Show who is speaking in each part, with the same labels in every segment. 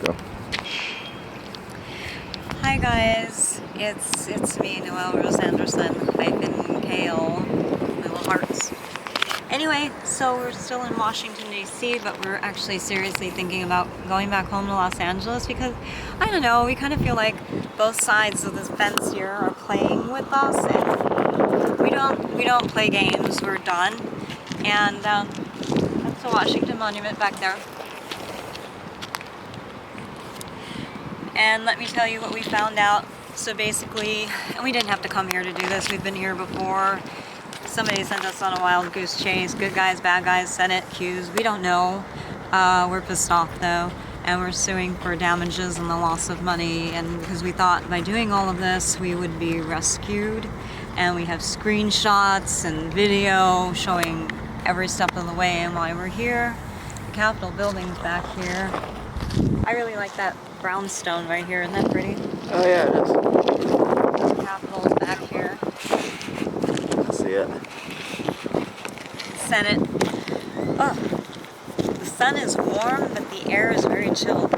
Speaker 1: Go.
Speaker 2: Hi guys, it's me, Noelle Rose Anderson, hyphen Kale, little hearts. Anyway, so we're still in Washington, D.C., but we're actually seriously thinking about going back home to Los Angeles because, I don't know, we kind of feel like both sides of this fence here are playing with us, and we don't play games, we're done. And that's the Washington Monument back there. And let me tell you what we found out. So basically, and we didn't have to come here to do this, we've been here before. Somebody sent us on a wild goose chase. Good guys, bad guys, Senate, Q's, we don't know. We're pissed off though, and we're suing for damages and the loss of money, and because we thought by doing all of this we would be rescued. And we have screenshots and video showing every step of the way and why we're here. The Capitol building's back here. I really like that brownstone right here, isn't that pretty?
Speaker 1: Oh yeah, it is.
Speaker 2: The Capitol's back here.
Speaker 1: See it.
Speaker 2: Senate. Oh, the sun is warm, but the air is very chilled.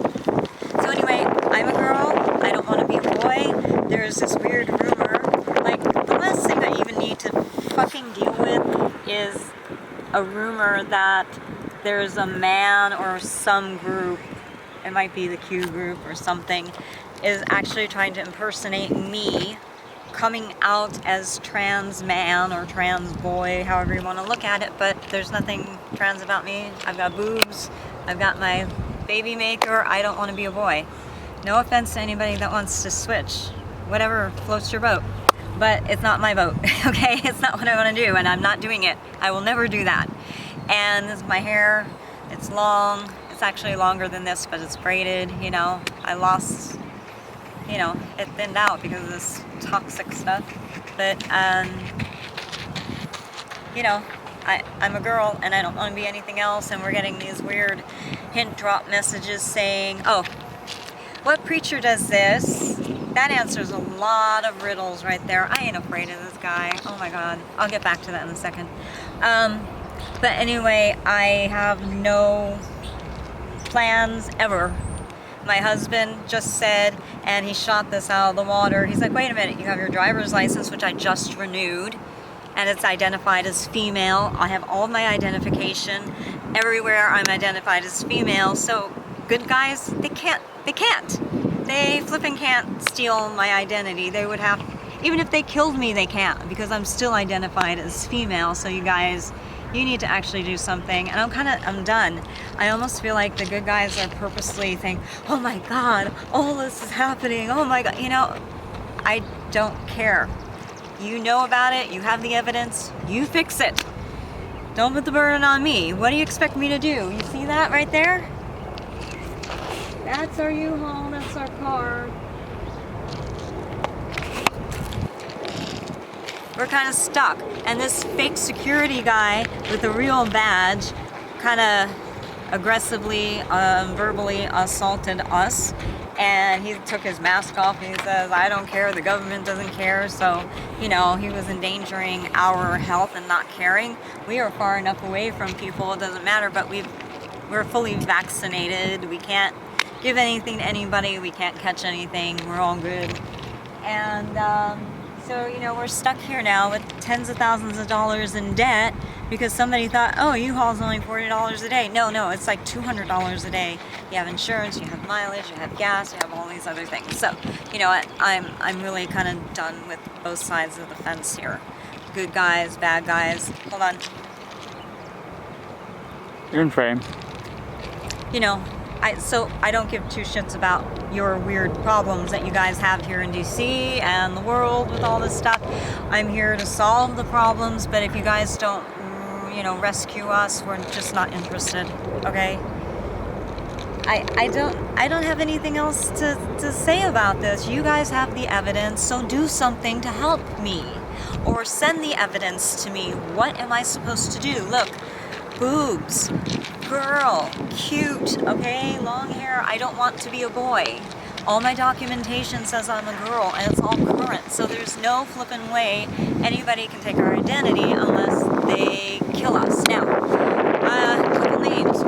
Speaker 2: So anyway, I'm a girl. I don't want to be a boy. There's this weird rumor. Like, the last thing I even need to fucking deal with is a rumor that there's a man or some group, it might be the Q group or something, is actually trying to impersonate me, coming out as trans man or trans boy, however you want to look at it, but there's nothing trans about me. I've got boobs, I've got my baby maker, I don't want to be a boy. No offense to anybody that wants to switch, whatever floats your boat, but it's not my boat, okay? It's not what I want to do, and I'm not doing it. I will never do that. And this is my hair, it's long, it's actually longer than this, but it's braided, you know. I lost, you know, it thinned out because of this toxic stuff. But, you know, I'm a girl and I don't want to be anything else, and we're getting these weird hint drop messages saying, oh, what preacher does this? That answers a lot of riddles right there. I ain't afraid of this guy. Oh my God. I'll get back to that in a second. But anyway, I have no plans ever. My husband just said, and he shot this out of the water, he's like, wait a minute, you have your driver's license, which I just renewed, and it's identified as female. I have all my identification. Everywhere I'm identified as female, so good guys, they can't. They flipping can't steal my identity. They would have, even if they killed me, they can't, because I'm still identified as female. So you guys, you need to actually do something. And I'm done. I almost feel like the good guys are purposely thinking, oh my God, all this is happening. Oh my God, you know, I don't care. You know about it, you have the evidence, you fix it. Don't put the burden on me. What do you expect me to do? You see that right there? That's our U-Haul, that's our car. We're kind of stuck. And this fake security guy with a real badge kind of aggressively, verbally assaulted us. And he took his mask off and he says, I don't care, the government doesn't care. So, you know, he was endangering our health and not caring. We are far enough away from people, it doesn't matter, but we're fully vaccinated. We can't give anything to anybody, we can't catch anything, we're all good. And so, you know, we're stuck here now with tens of thousands of dollars in debt because somebody thought, oh, U-Haul's only $40 a day. No, it's like $200 a day. You have insurance, you have mileage, you have gas, you have all these other things. So, you know what, I'm really kind of done with both sides of the fence here. Good guys, bad guys. Hold on.
Speaker 1: You're in frame.
Speaker 2: You know, so I don't give two shits about your weird problems that you guys have here in DC and the world with all this stuff. I'm here to solve the problems, but if you guys don't, you know, rescue us, we're just not interested, okay? I don't have anything else to say about this. You guys have the evidence, so do something to help me. Or send the evidence to me. What am I supposed to do? Look, boobs, girl, cute, okay, long hair, I don't want to be a boy. All my documentation says I'm a girl, and it's all current, so there's no flippin' way anybody can take our identity unless they kill us. Now, a couple names.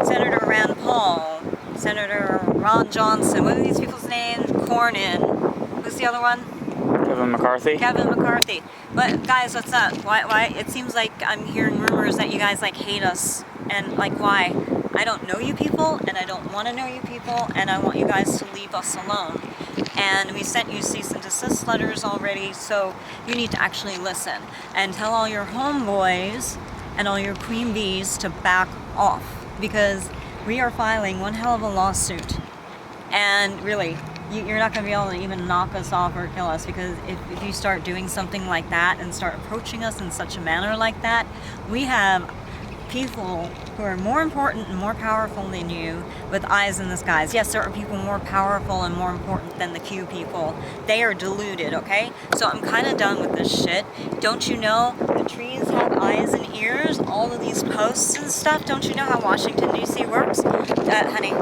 Speaker 2: Senator Rand Paul, Senator Ron Johnson. What are these people's names? Cornyn. Who's the other one?
Speaker 1: Kevin McCarthy.
Speaker 2: Kevin McCarthy. But guys, what's up? Why? It seems like I'm hearing rumors that you guys like hate us. And like, why? I don't know you people, and I don't want to know you people, and I want you guys to leave us alone. And we sent you cease and desist letters already, so you need to actually listen. And tell all your homeboys and all your queen bees to back off, because we are filing one hell of a lawsuit. And really, you're not going to be able to even knock us off or kill us, because if you start doing something like that and start approaching us in such a manner like that, we have people who are more important and more powerful than you with eyes in the skies. Yes, there are people more powerful and more important than the Q people. They are deluded, okay? So I'm kind of done with this shit. Don't you know the trees have eyes and ears? All of these posts and stuff. Don't you know how Washington, D.C. works? Honey,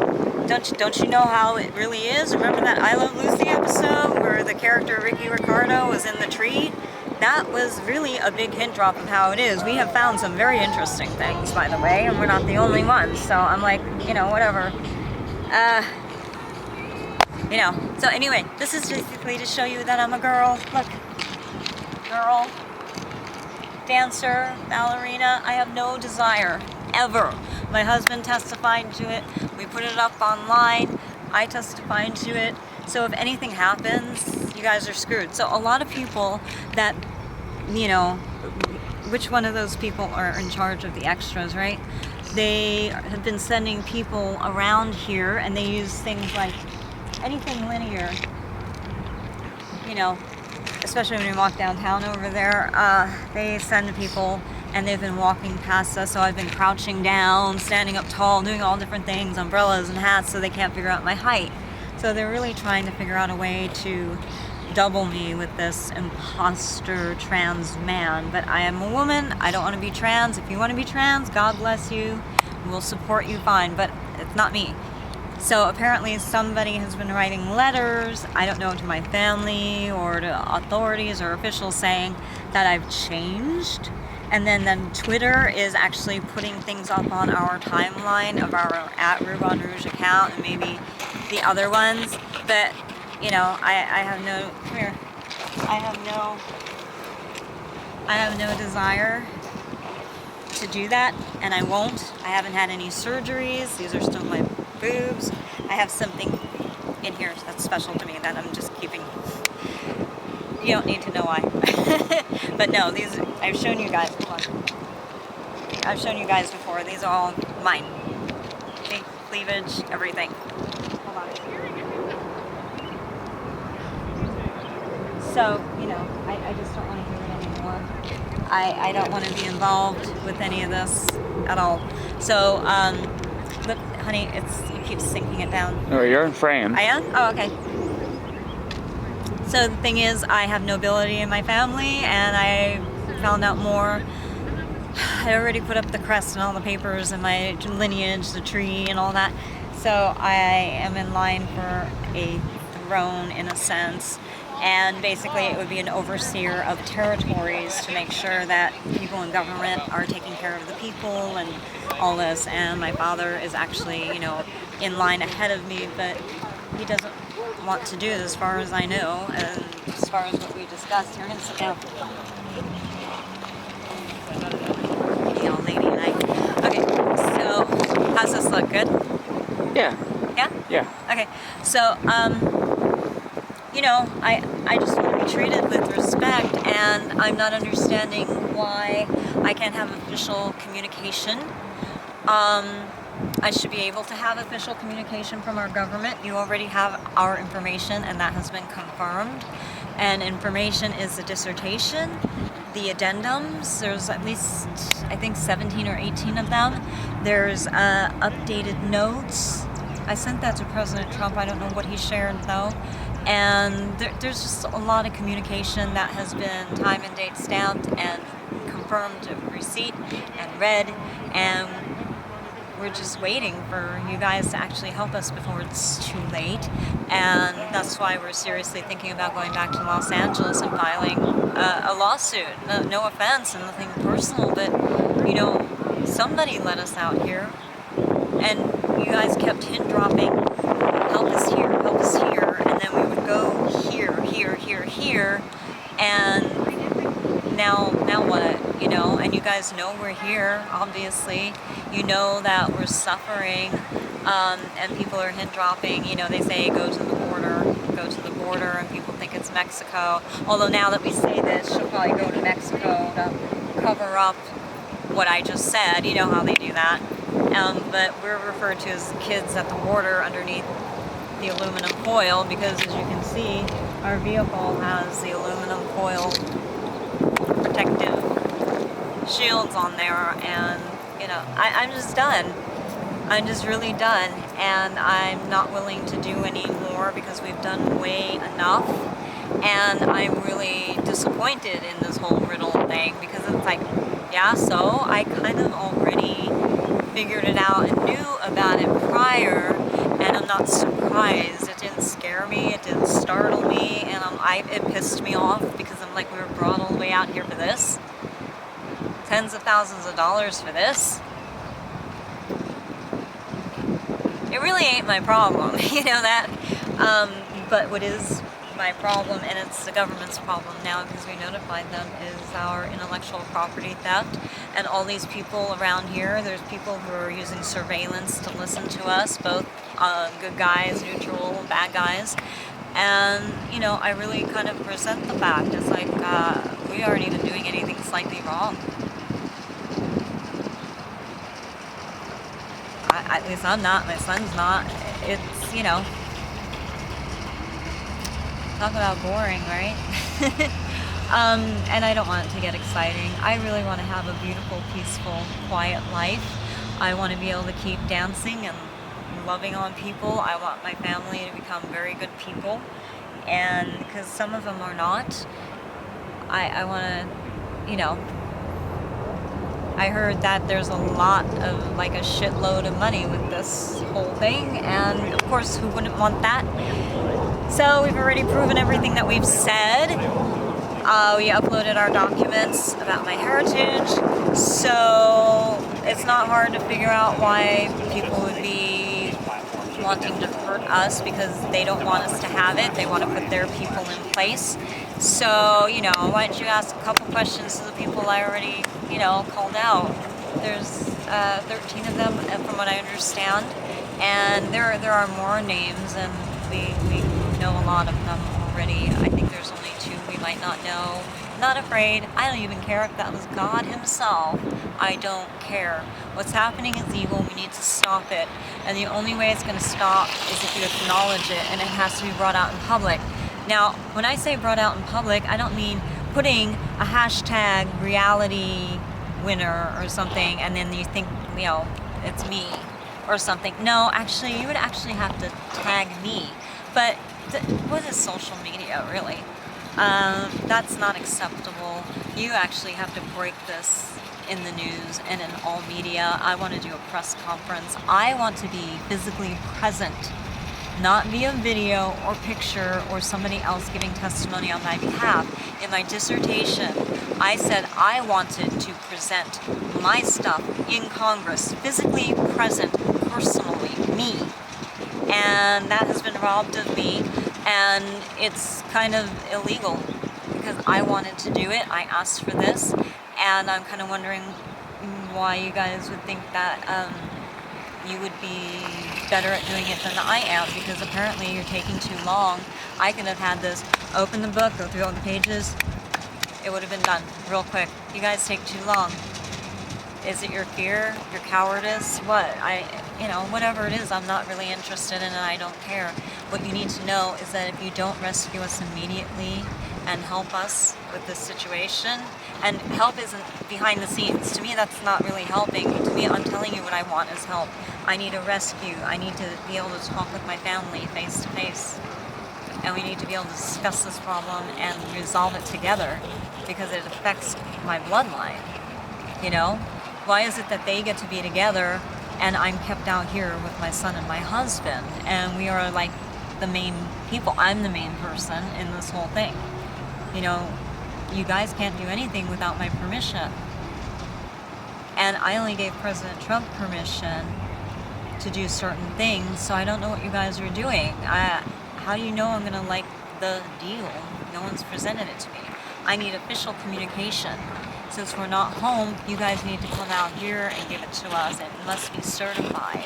Speaker 2: don't you know how it really is? Remember that I Love Lucy episode where the character Ricky Ricardo was in the tree? That was really a big hint drop of how it is. We have found some very interesting things, by the way, and we're not the only ones. So I'm like, you know, whatever. You know. So anyway, this is basically to show you that I'm a girl. Look. Girl. Dancer. Ballerina. I have no desire. Ever. My husband testified to it. We put it up online. I testified to it. So if anything happens, you guys are screwed. So a lot of people that, you know, which one of those people are in charge of the extras, right? They have been sending people around here, and they use things like anything linear, you know, especially when you walk downtown over there, they send people, and they've been walking past us, so I've been crouching down, standing up tall, doing all different things, umbrellas and hats, so they can't figure out my height. So they're really trying to figure out a way to double me with this imposter trans man. But I am a woman. I don't want to be trans. If you want to be trans, God bless you. We'll support you fine. But it's not me. So apparently somebody has been writing letters, I don't know, to my family or to authorities or officials saying that I've changed. And then Twitter is actually putting things up on our timeline of our @Rouges account and maybe the other ones. But, you know, I have no, come here, I have no desire to do that, and I won't. I haven't had any surgeries. These are still my boobs. I have something in here that's special to me that I'm just keeping. You don't need to know why. But no, these, I've shown you guys before. I've shown you guys before. These are all mine. Big cleavage, everything. Hold on. So, you know, I just don't want to hear it anymore. I don't want to be involved with any of this at all. So, look, honey, it keeps sinking it down.
Speaker 1: Oh, you're in frame.
Speaker 2: I am? Oh, okay. So the thing is, I have nobility in my family, and I found out more. I already put up the crest and all the papers and my lineage, the tree and all that. So I am in line for a throne in a sense. And basically it would be an overseer of territories to make sure that people in government are taking care of the people and all this. And my father is actually, you know, in line ahead of me, but he doesn't want to do it as far as I know, and as far as what we discussed. Here, I'm going to sit down. You know, lady and I. Okay, so how's this look? Good?
Speaker 1: Yeah.
Speaker 2: Yeah?
Speaker 1: Yeah.
Speaker 2: Okay, so, you know, I just want to be treated with respect, and I'm not understanding why I can't have official communication. I should be able to have official communication from our government. You already have our information, and that has been confirmed. And information is the dissertation, the addendums. There's at least, I think, 17 or 18 of them. There's updated notes. I sent that to President Trump. I don't know what he shared, though. And there's just a lot of communication that has been time and date stamped and confirmed receipt and read, and we're just waiting for you guys to actually help us before it's too late. And that's why we're seriously thinking about going back to Los Angeles and filing a lawsuit. No offense and nothing personal, but, you know, somebody let us out here. And you guys kept hint dropping guys know we're here, obviously. You know that we're suffering, and people are hint dropping. You know, they say go to the border, and people think it's Mexico. Although now that we say this, she'll probably go to Mexico to cover up what I just said. You know how they do that. But we're referred to as kids at the border underneath the aluminum foil, because as you can see, our vehicle has the aluminum foil protective shields on there, and you know, I'm just done. I'm just really done, and I'm not willing to do any more because we've done way enough, and I'm really disappointed in this whole riddle thing, because it's like, yeah, so I kind of already figured it out and knew about it prior, and I'm not surprised. It didn't scare me, it didn't startle me, and it pissed me off, because I'm like, we were brought all the way out here for this? Tens of thousands of dollars for this? It really ain't my problem, you know that? But what is my problem, and it's the government's problem now because we notified them, is our intellectual property theft. And all these people around here, there's people who are using surveillance to listen to us, both good guys, neutral, bad guys. And, you know, I really kind of resent the fact. It's like, we aren't even doing anything slightly wrong. At least I'm not, my son's not. It's, you know, talk about boring, right? And I don't want it to get exciting. I really want to have a beautiful, peaceful, quiet life. I want to be able to keep dancing and loving on people. I want my family to become very good people. And because some of them are not, I want to, you know, I heard that there's a lot of, like, a shitload of money with this whole thing, and of course, who wouldn't want that? So we've already proven everything that we've said. We uploaded our documents about my heritage, so it's not hard to figure out why people would be wanting to hurt us, because they don't want us to have it. They want to put their people in place. So, you know, why don't you ask a couple questions to the people I already, you know, called out. There's 13 of them, from what I understand, and there are more names, and we know a lot of them already. I think there's only 2 we might not know. Not afraid. I don't even care if that was God himself. I don't care. What's happening is evil. We need to stop it, and the only way it's going to stop is if you acknowledge it, and it has to be brought out in public. Now, when I say brought out in public, I don't mean putting a hashtag reality winner or something, and then you think, you know, it's me or something. No, actually, you would actually have to tag me. But what is social media, really? That's not acceptable. You actually have to break this in the news and in all media. I want to do a press conference. I want to be physically present, not via video or picture or somebody else giving testimony on my behalf. In my dissertation, I said I wanted to present my stuff in Congress, physically present, personally, me. And that has been robbed of me, and it's kind of illegal because I wanted to do it. I asked for this, and I'm kind of wondering why you guys would think that you would be better at doing it than I am, because apparently you're taking too long. I could have had this, open the book, go through all the pages, it would have been done real quick. You guys take too long. Is it your fear, your cowardice? What? You know, whatever it is, I'm not really interested in it. I don't care. What you need to know is that if you don't rescue us immediately and help us with this situation, and help isn't behind the scenes. To me, that's not really helping. To me, I'm telling you what I want is help. I need a rescue. I need to be able to talk with my family face to face. And we need to be able to discuss this problem and resolve it together, because it affects my bloodline. You know? Why is it that they get to be together and I'm kept out here with my son and my husband, and we are like the main people? I'm the main person in this whole thing. You know, you guys can't do anything without my permission. And I only gave President Trump permission to do certain things, so I don't know what you guys are doing. How do you know I'm gonna like the deal? No one's presented it to me. I need official communication. since we're not home, you guys need to come out here and give it to us. It must be certified.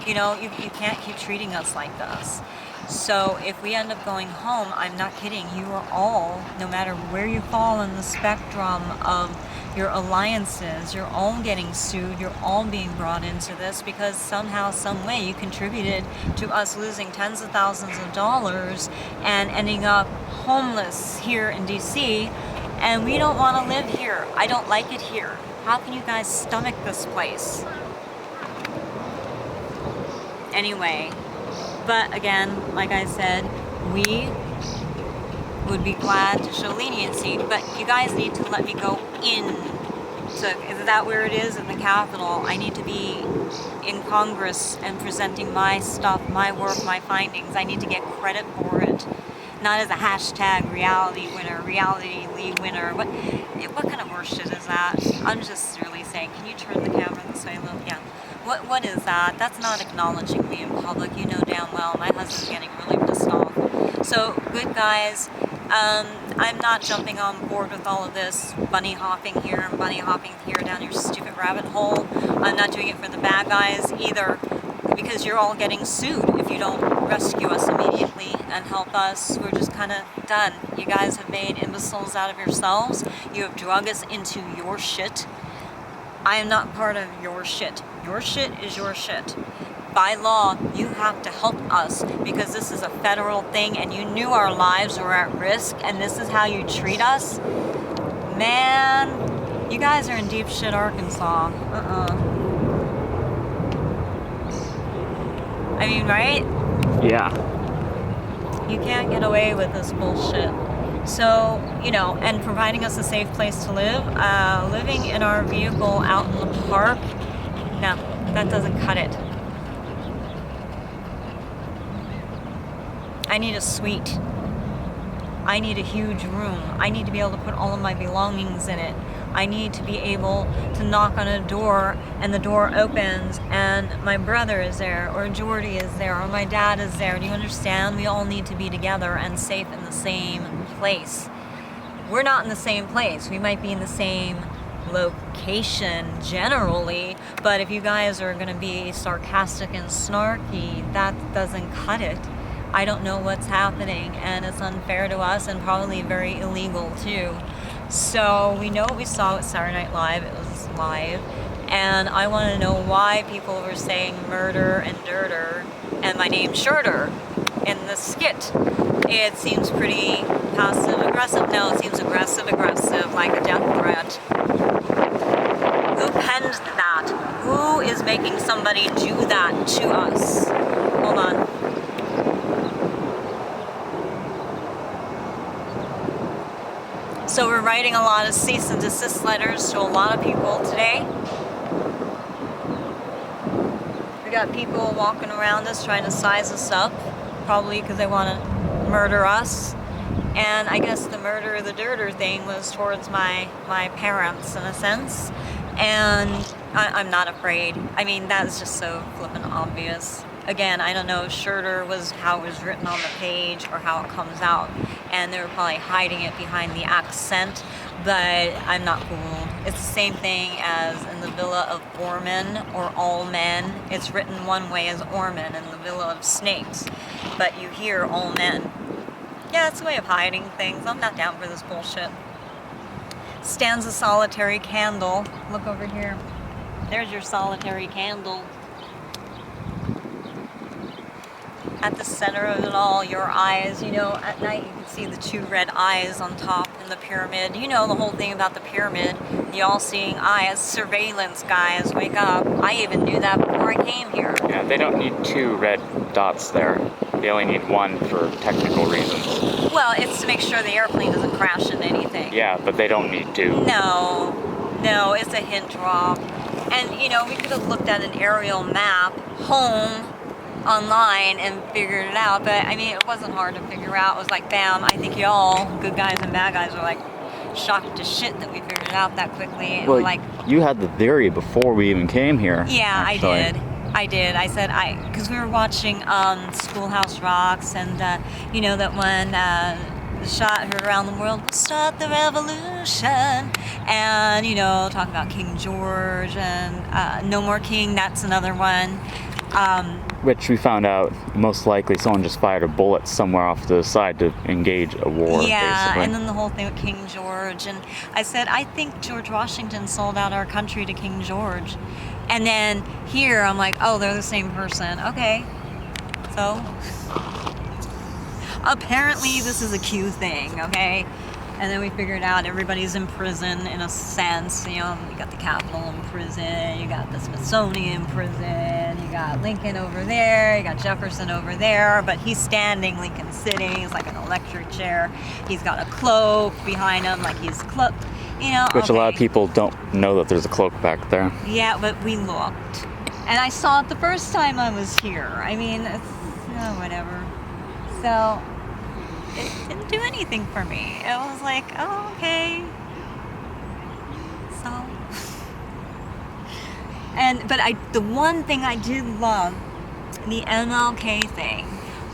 Speaker 2: You know, you can't keep treating us like this. So if we end up going home, I'm not kidding, you are all, no matter where you fall in the spectrum of your alliances, you're all getting sued, you're all being brought into this because somehow, some way you contributed to us losing tens of thousands of dollars and ending up homeless here in DC, and we don't want to live here. I don't like it here. How can you guys stomach this place? Anyway, but again, like I said, we would be glad to show leniency, but you guys need to let me go in. So is that where it is, in the Capitol? I need to be in Congress and presenting my stuff, my work, my findings. I need to get credit for it, not as a hashtag reality winner, reality league winner. What kind of horseshit is that? I'm just really saying, can you turn the camera this way a little? Yeah. What is that? That's not acknowledging me in public. You know damn well my husband's getting really pissed off. So, good guys, I'm not jumping on board with all of this bunny hopping here and bunny hopping here down your stupid rabbit hole. I'm not doing it for the bad guys either, because you're all getting sued if you don't rescue us immediately and help us. We're just kind of done. You guys have made imbeciles out of yourselves. You have drug us into your shit. I am not part of your shit. Your shit is your shit. By law, you have to help us because this is a federal thing and you knew our lives were at risk and this is how you treat us. Man, you guys are in deep shit, Arkansas. I mean, right?
Speaker 1: Yeah.
Speaker 2: You can't get away with this bullshit. So, you know, and providing us a safe place to live, living in our vehicle out in the park, no, that doesn't cut it. I need a suite. I need a huge room. I need to be able to put all of my belongings in it. I need to be able to knock on a door and the door opens and my brother is there or Jordy is there or my dad is there. Do you understand? We all need to be together and safe in the same place. We're not in the same place. We might be in the same location generally, but if you guys are going to be sarcastic and snarky, that doesn't cut it. I don't know what's happening and it's unfair to us and probably very illegal too. So we know what we saw with Saturday Night Live. It was live. And I want to know why people were saying murder and dirter and my name Shirter in the skit. It seems pretty passive aggressive. No, it seems aggressive, like a death threat. Who penned that? Who is making somebody do that to us? Hold on. So we're writing a lot of cease and desist letters to a lot of people today. We got people walking around us trying to size us up, probably because they want to murder us. And I guess the murder, the dirter thing was towards my parents in a sense. And I'm not afraid. I mean, that's just so flippin' obvious. Again, I don't know if Shirter was how it was written on the page or how it comes out. And they were probably hiding it behind the accent, but I'm not fooled. It's the same thing as in the Villa of Orman or All Men. It's written one way as Orman in the Villa of Snakes, but you hear All Men. Yeah, it's a way of hiding things. I'm not down for this bullshit. Stands a solitary candle. Look over here. There's your solitary candle. At the center of it all, your eyes, you know, at night you can see the two red eyes on top in the pyramid. You know the whole thing about the pyramid, the all-seeing eyes, surveillance, guys, wake up. I even knew that before I came here.
Speaker 1: Yeah, they don't need two red dots there. They only need one for technical reasons.
Speaker 2: Well, it's to make sure the airplane doesn't crash into anything.
Speaker 1: Yeah, but they don't need two.
Speaker 2: No, it's a hint drop. And, you know, we could have looked at an aerial map, home, online and figured it out, but I mean it wasn't hard to figure out. It was like bam, I think y'all, good guys and bad guys, were like shocked to shit that we figured it out that quickly. And
Speaker 1: Well,
Speaker 2: like,
Speaker 1: you had the theory before we even came here.
Speaker 2: yeah,
Speaker 1: actually.
Speaker 2: I did. I said because we were watching Schoolhouse Rocks and you know that one the shot heard around the world, we'll start the revolution. And, you know, talk about King George and No More King, that's another one.
Speaker 1: Which we found out, most likely someone just fired a bullet somewhere off to the side to engage a war,
Speaker 2: yeah,
Speaker 1: basically.
Speaker 2: and then the whole thing with King George. And I said, I think George Washington sold out our country to King George. And then here, I'm like, oh, they're the same person. Okay. So, apparently this is a Q thing, okay? And then we figured out everybody's in prison in a sense. You know, you got the Capitol in prison, you got the Smithsonian in prison, you got Lincoln over there, you got Jefferson over there, but he's standing, Lincoln's sitting, he's like an electric chair. He's got a cloak behind him, like he's cloaked, you know.
Speaker 1: Which a lot of
Speaker 2: okay.
Speaker 1: people don't know that there's a cloak back there.
Speaker 2: Yeah, but we looked. And I saw it the first time I was here. I mean, it's, whatever. So, it didn't do anything for me. It was like, oh, okay. So, but the one thing I did love, the MLK thing,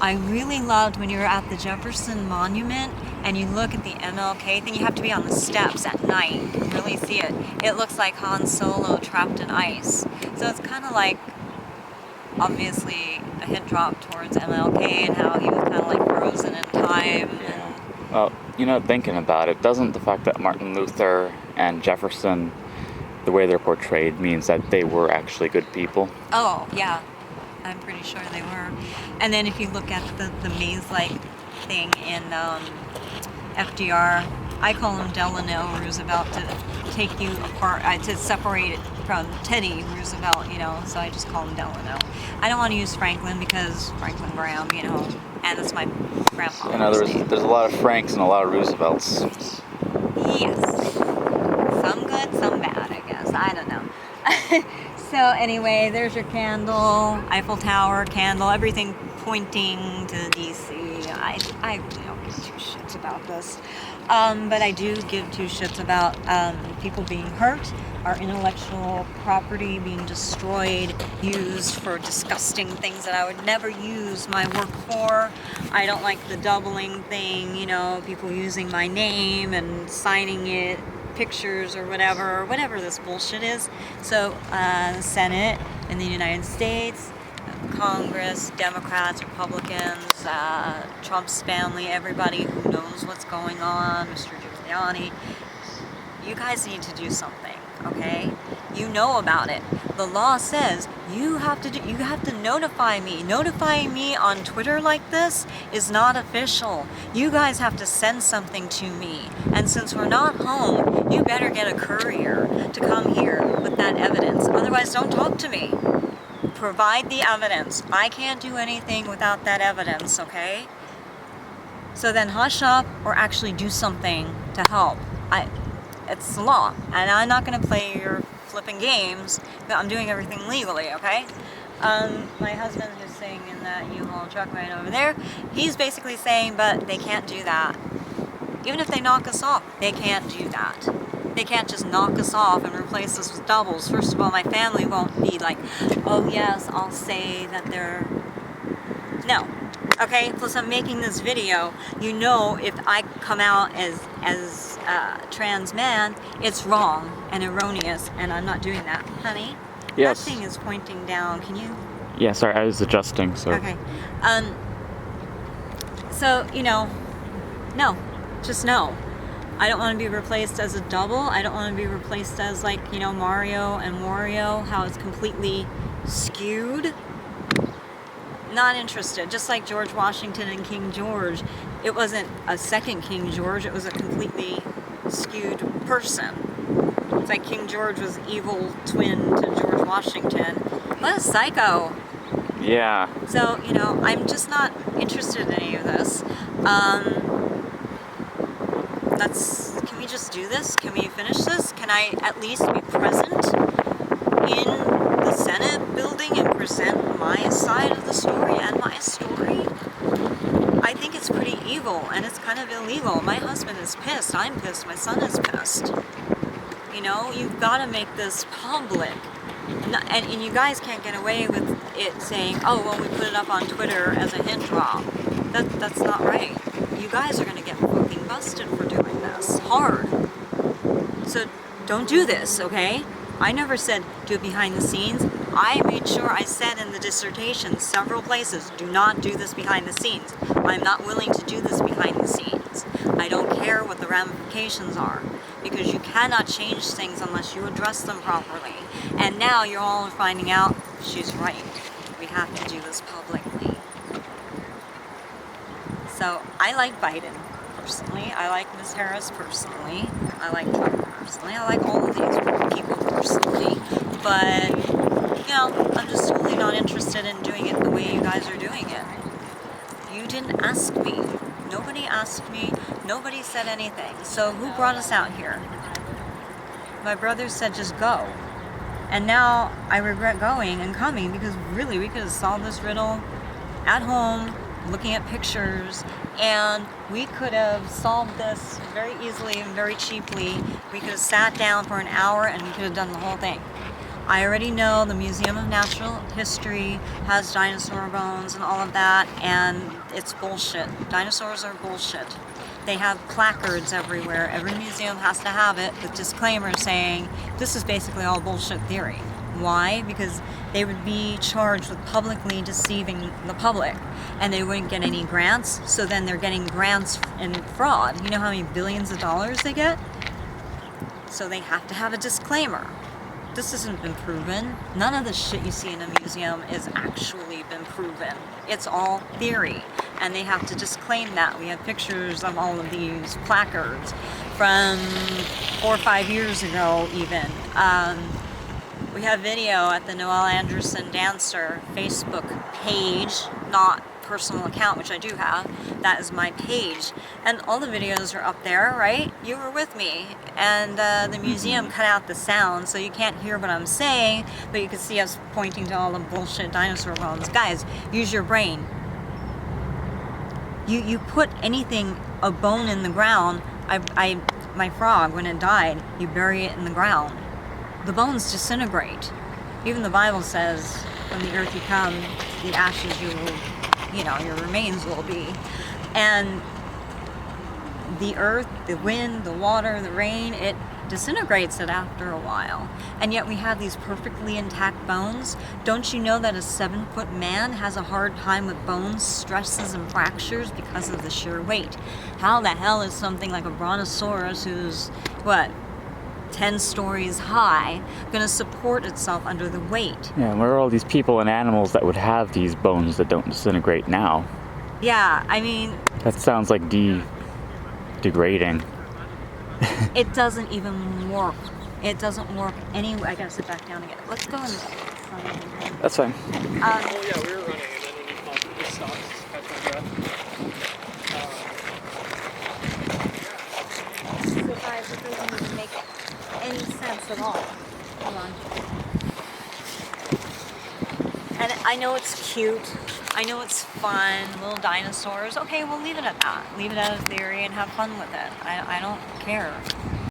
Speaker 2: I really loved when you were at the Jefferson Monument and you look at the MLK thing. You have to be on the steps at night. You can really see it. It looks like Han Solo trapped in ice. So it's kind of like, obviously, a hint drop towards MLK and how he was kind of like frozen in time. And
Speaker 1: Well, you know, thinking about it, doesn't the fact that Martin Luther and Jefferson, the way they're portrayed, means that they were actually good people?
Speaker 2: oh, yeah. I'm pretty sure they were. And then if you look at the maze-like thing in FDR, I call him Delano Roosevelt to take you apart, to separate it from Teddy Roosevelt, you know, so I just call him Delano. I don't want to use Franklin because Franklin Graham, you know, and it's my grandfather's
Speaker 1: You know,
Speaker 2: name.
Speaker 1: there's a lot of Franks and a lot of Roosevelts.
Speaker 2: Yes. Some good, some bad, I guess. I don't know. So anyway, there's your candle, Eiffel Tower candle, everything pointing to D.C. I really don't give two shits about this. But I do give two shits about people being hurt, our intellectual property being destroyed, used for disgusting things that I would never use my work for. I don't like the doubling thing, you know, people using my name and signing it, pictures or whatever this bullshit is. So the Senate in the United States, Congress, Democrats, Republicans, Trump's family, everybody who knows what's going on, Mr. Giuliani, you guys need to do something, okay? You know about it. The law says you have to notify me. Notifying me on Twitter like this is not official. You guys have to send something to me. And since we're not home, you better get a courier to come here with that evidence. Otherwise, don't talk to me. Provide the evidence. I can't do anything without that evidence, okay? So then hush up or actually do something to help. It's the law, and I'm not going to play your flipping games. I'm doing everything legally, okay? My husband is sitting in that U-Haul truck right over there. He's basically saying, but they can't do that. Even if they knock us off, they can't do that. They can't just knock us off and replace us with doubles. First of all, my family won't be like, oh yes, I'll say that they're... No. Okay, plus I'm making this video. You know, if I come out as trans man, it's wrong and erroneous, and I'm not doing that. Honey?
Speaker 1: Yes.
Speaker 2: That thing is pointing down. Can you...
Speaker 1: Yeah, sorry, I was adjusting, so...
Speaker 2: Okay. So, you know, no. Just no. I don't want to be replaced as a double. I don't want to be replaced as, like, you know, Mario and Wario, how it's completely skewed. Not interested. Just like George Washington and King George. It wasn't a second King George. It was a completely skewed person. It's like King George was evil twin to George Washington. What a psycho.
Speaker 1: Yeah.
Speaker 2: So, you know, I'm just not interested in any of this. Can we just do this? Can we finish this? Can I at least be present in the Senate building and present my side of the story and my story? I think it's pretty evil and it's kind of illegal. My husband is pissed. I'm pissed. My son is pissed. You know, you've got to make this public. And you guys can't get away with it saying, oh, well, we put it up on Twitter as a hint drop. That's not right. you guys are gonna get fucking busted for doing this. Hard. So don't do this, okay? I never said do it behind the scenes. I made sure I said in the dissertation several places, do not do this behind the scenes. I'm not willing to do this behind the scenes. I don't care what the ramifications are, because you cannot change things unless you address them properly. And now you're all finding out she's right. We have to do this publicly. So I like Biden personally. I like Ms. Harris personally. I like Trump personally. I like all of these people personally. But, you know, I'm just totally not interested in doing it the way you guys are doing it. You didn't ask me. Nobody asked me. Nobody said anything. So who brought us out here? My brother said just go. And now I regret going and coming, because really we could have solved this riddle at home, looking at pictures, and we could have solved this very easily and very cheaply. We could have sat down for an hour and we could have done the whole thing. I already know the Museum of Natural History has dinosaur bones and all of that, and it's bullshit. Dinosaurs are bullshit. They have placards everywhere. Every museum has to have it with disclaimers saying this is basically all bullshit theory. Why? Because they would be charged with publicly deceiving the public, and they wouldn't get any grants, so then they're getting grants in fraud. You know how many billions of dollars they get? So they have to have a disclaimer. This hasn't been proven. None of the shit you see in a museum is actually been proven. It's all theory. And they have to disclaim that. We have pictures of all of these placards from 4 or 5 years ago even. We have video at the Noelle Anderson Dancer Facebook page, not personal account, which I do have. That is my page. And all the videos are up there, right? You were with me. And the museum cut out the sound, so you can't hear what I'm saying, but you can see us pointing to all the bullshit dinosaur bones. Guys, use your brain. You put anything, a bone in the ground. My frog, when it died, you bury it in the ground. The bones disintegrate. Even the Bible says, from the earth you come, the ashes you will, your remains will be. And the earth, the wind, the water, the rain, it disintegrates it after a while. And yet we have these perfectly intact bones. Don't you know that a 7-foot man has a hard time with bones, stresses, and fractures because of the sheer weight? How the hell is something like a brontosaurus, who's, 10 stories high, going to support itself under the weight?
Speaker 1: Yeah, where are all these people and animals that would have these bones that don't disintegrate now?
Speaker 2: Yeah, I mean...
Speaker 1: That sounds like degrading.
Speaker 2: It doesn't even work. It doesn't work anyway. I gotta sit back down again. Let's go in.
Speaker 1: That's fine.
Speaker 3: Oh yeah, we were running, and then when you called, we just stopped, catch my breath.
Speaker 2: So guys, it doesn't even make any sense at all. Hold on. And I know it's cute. I know it's fun, little dinosaurs. Okay, we'll leave it at that. Leave it as a theory and have fun with it. I don't care.